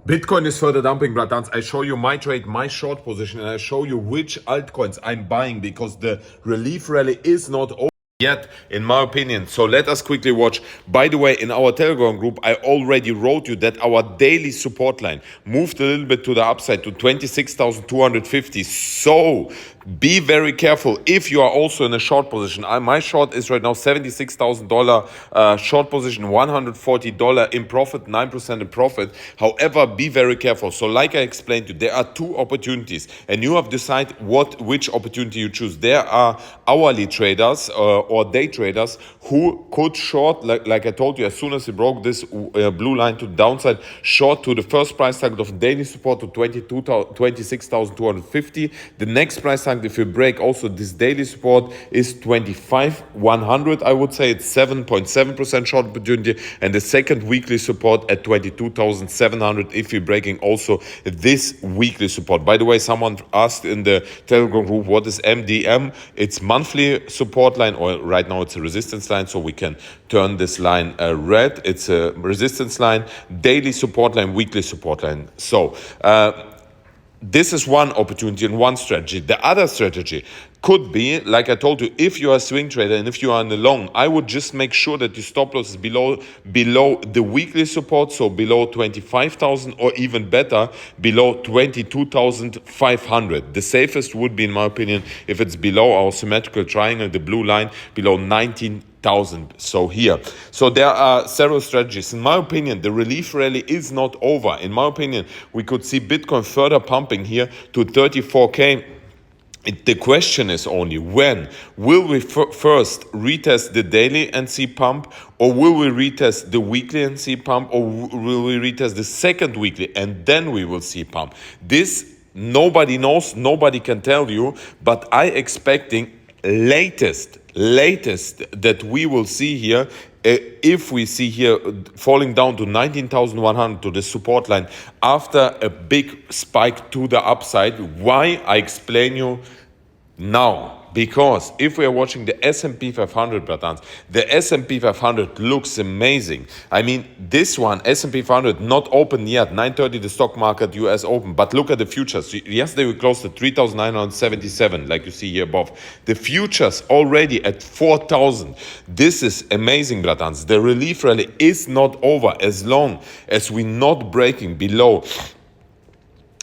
Bitcoin is further dumping, bratans. I show you my trade, my short position, and I show you which altcoins I'm buying because the relief rally is not over yet, in my opinion. So let us quickly watch. By the way, in our Telegram group, I already wrote you that our daily support line moved a little bit to the upside to 26,250. So be very careful if you are also in a short position. My short is right now $76,000 short position, $140 in profit, 9% in profit. However, be very careful. So like I explained to you, there are two opportunities and you have to decide which opportunity you choose. There are hourly traders or day traders who could short, like I told you, as soon as we broke this blue line to the downside, short to the first price target of daily support to 26,250. The next price target, if you break also this daily support, is 25,100. I would say it's 7.7% short opportunity, and the second weekly support at 22,700 if you're breaking also this weekly support. By the way, someone asked in the Telegram group, what is MDM? It's monthly support line, or right now it's a resistance line, so we can turn this line red. It's a resistance line, daily support line, weekly support line. So this is one opportunity and one strategy. The other strategy could be, like I told you, if you are a swing trader and if you are in the long, I would just make sure that your stop loss is below the weekly support, so below 25,000, or even better, below 22,500. The safest would be, in my opinion, if it's below our symmetrical triangle, the blue line, below 19,000. So here. So there are several strategies. In my opinion, the relief rally is not over. In my opinion, we could see Bitcoin further pumping here to 34K. The question is only when. Will we first retest the daily and see pump, or will we retest the weekly and see pump, or will we retest the second weekly and then we will see pump? This nobody knows, nobody can tell you, but I expecting latest that we will see here, if we see here falling down to 19,100 to the support line after a big spike to the upside. Why? I explain you now. Because if we are watching the S&P 500, bratans, the S&P 500 looks amazing. I mean, this one, S&P 500, not open yet, 9:30 the stock market, US open, but look at the futures. Yesterday we closed at 3,977, like you see here above. The futures already at 4,000. This is amazing, bratans. The relief rally is not over as long as we're not breaking below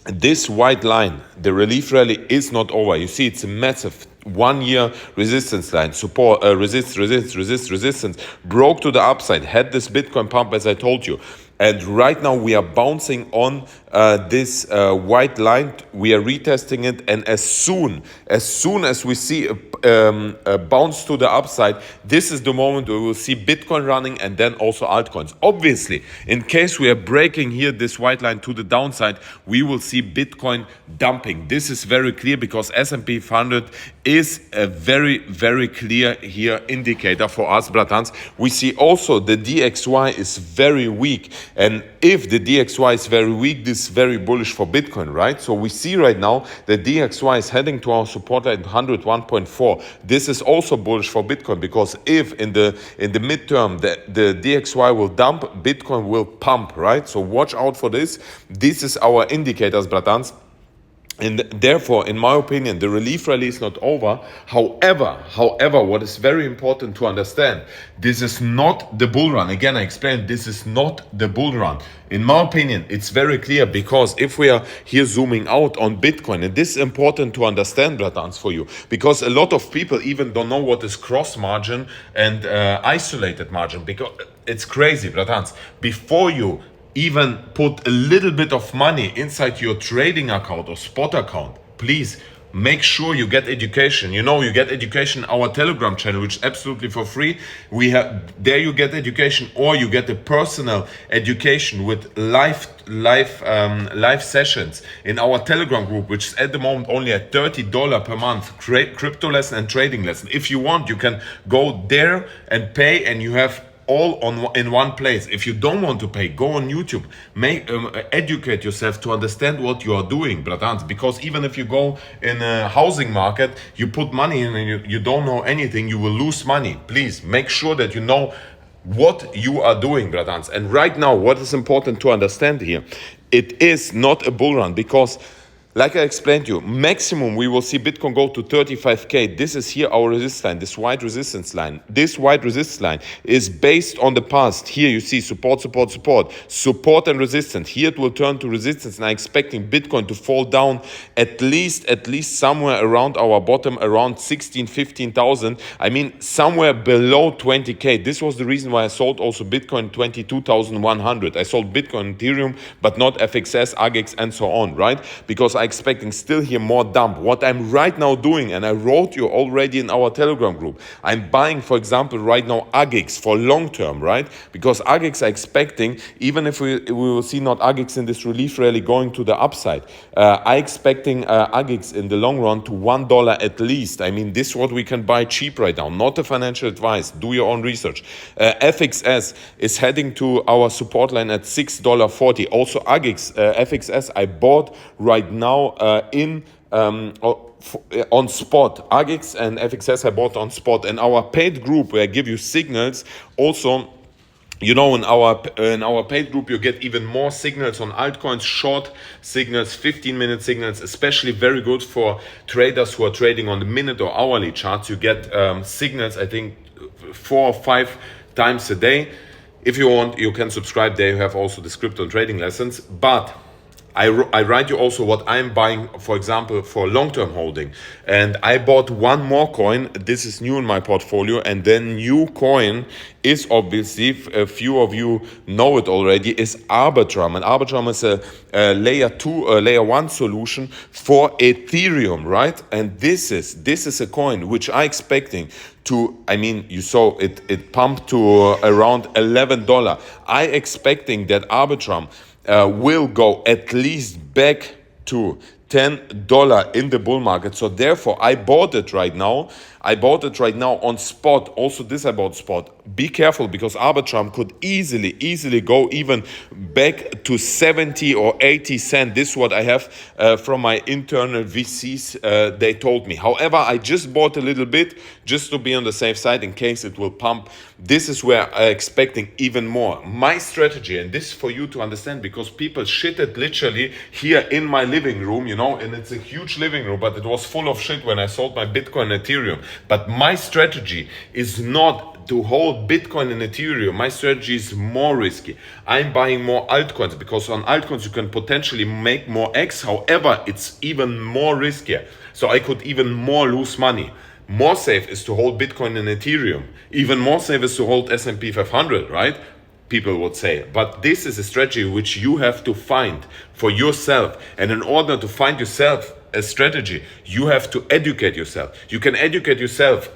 this white line. The relief rally is not over. You see, it's a massive 1 year resistance line, support, resistance, broke to the upside, had this Bitcoin pump as I told you. And right now we are bouncing on this white line. We are retesting it, and as soon as we see a bounce to the upside, this is the moment we will see Bitcoin running and then also altcoins. Obviously, in case we are breaking here this white line to the downside, we will see Bitcoin dumping. This is very clear because S&P 500 is a very, very clear here indicator for us, bratans. We see also the DXY is very weak. And if the DXY is very weak, this is very bullish for Bitcoin, right? So we see right now the DXY is heading to our support line 101.4. This is also bullish for Bitcoin because if in the midterm the DXY will dump, Bitcoin will pump, right? So watch out for this. This is our indicators, bratans. And therefore, in my opinion, the relief rally is not over. However, what is very important to understand, this is not the bull run. Again, I explained, this is not the bull run. In my opinion, it's very clear because if we are here zooming out on Bitcoin, and this is important to understand, bratans, for you, because a lot of people even don't know what is cross margin and isolated margin, because it's crazy, bratans. Before you even put a little bit of money inside your trading account or spot account, please make sure you get education. You know, you get education in our Telegram channel, which is absolutely for free. We have there, you get education, or you get a personal education with live sessions in our Telegram group, which is at the moment only at $30 per month. Crypto lesson and trading lesson. If you want, you can go there and pay, and you have all in one place. If you don't want to pay, go on YouTube, educate yourself to understand what you are doing, bratans, because even if you go in a housing market, you put money in and you don't know anything, you will lose money. Please make sure that you know what you are doing, bratans. And right now, what is important to understand here, it is not a bull run, because like I explained to you, maximum we will see Bitcoin go to 35K. This is here our resistance line, this white resistance line. This white resistance line is based on the past. Here you see support, support, support, support and resistance. Here it will turn to resistance, and I'm expecting Bitcoin to fall down at least somewhere around our bottom, around 16, 15,000. I mean, somewhere below 20K. This was the reason why I sold also Bitcoin 22,100. I sold Bitcoin, Ethereum, but not FXS, AGX, and so on, right? Because I expecting still here more dump. What I'm right now doing, and I wrote you already in our Telegram group, I'm buying, for example, right now AGX for long term, right? Because AGX are expecting, even if we will see not AGX in this relief rally going to the upside, I expecting AGX in the long run to $1 at least. I mean, this is what we can buy cheap right now, not a financial advice. Do your own research. FXS is heading to our support line at $6.40. Also AGX, FXS I bought right now on spot. AGX and FXS I bought on spot. And our paid group, where I give you signals, also, you know, in our paid group you get even more signals on altcoins, short signals, 15-minute signals, especially very good for traders who are trading on the minute or hourly charts. You get signals, I think 4 or 5 times a day. If you want, you can subscribe there. You have also the crypto and trading lessons. But I write you also what I'm buying, for example, for long-term holding. And I bought one more coin. This is new in my portfolio. And then new coin is obviously, a few of you know it already, is Arbitrum. And Arbitrum is a layer 2, layer 1 solution for Ethereum, right? And this is a coin which I'm expecting to, I mean, you saw it pumped to around $11. I expecting that Arbitrum will go at least back to $10 in the bull market. So therefore I bought it right now. I bought it right now on spot. Also this I bought spot. Be careful, because Arbitrum could easily go even back to 70 or 80 cents. This is what I have from my internal VCs. They told me. However, I just bought a little bit just to be on the safe side in case it will pump. This is where I'm expecting even more. My strategy, and this is for you to understand, because people shit it literally here in my living room, you know, and it's a huge living room, but it was full of shit when I sold my Bitcoin and Ethereum. But my strategy is not to hold Bitcoin and Ethereum. My strategy is more risky. I'm buying more altcoins, because on altcoins you can potentially make more X. However, it's even more riskier. So I could even more lose money. More safe is to hold Bitcoin and Ethereum. Even more safe is to hold S&P 500, right? People would say. But this is a strategy which you have to find for yourself. And in order to find yourself a strategy, you have to educate yourself. You can educate yourself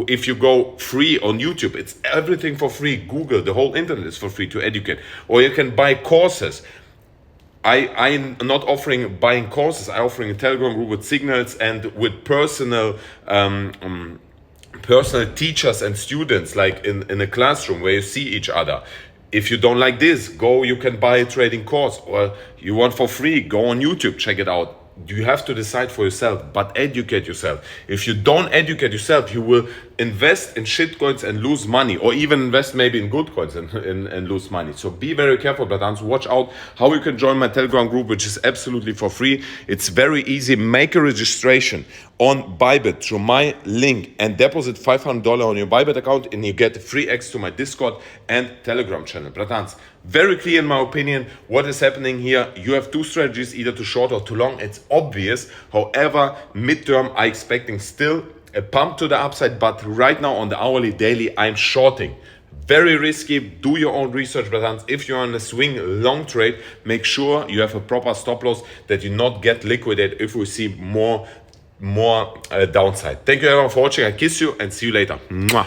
if you go free on YouTube. It's everything for free. Google, the whole internet is for free to educate. Or you can buy courses. I'm not offering buying courses. I'm offering a Telegram group with signals and with personal teachers and students, like in a classroom where you see each other. If you don't like this, you can buy a trading course, or you want for free, go on YouTube, check it out. You have to decide for yourself, but educate yourself. If you don't educate yourself, you will invest in shit coins and lose money, or even invest maybe in good coins and lose money. So be very careful, bratans. Watch out how you can join my Telegram group, which is absolutely for free. It's very easy. Make a registration on Bybit through my link and deposit $500 on your Bybit account, and you get free access to my Discord and Telegram channel. Bratans, very clear in my opinion what is happening here. You have two strategies, either too short or too long. It's obvious. However, midterm I'm expecting still a pump to the upside, but right now on the hourly, daily, I'm shorting. Very risky. Do your own research, bratans. If you're on a swing long trade, make sure you have a proper stop loss, that you not get liquidated if we see more downside. Thank you everyone for watching. I kiss you and see you later. Mwah.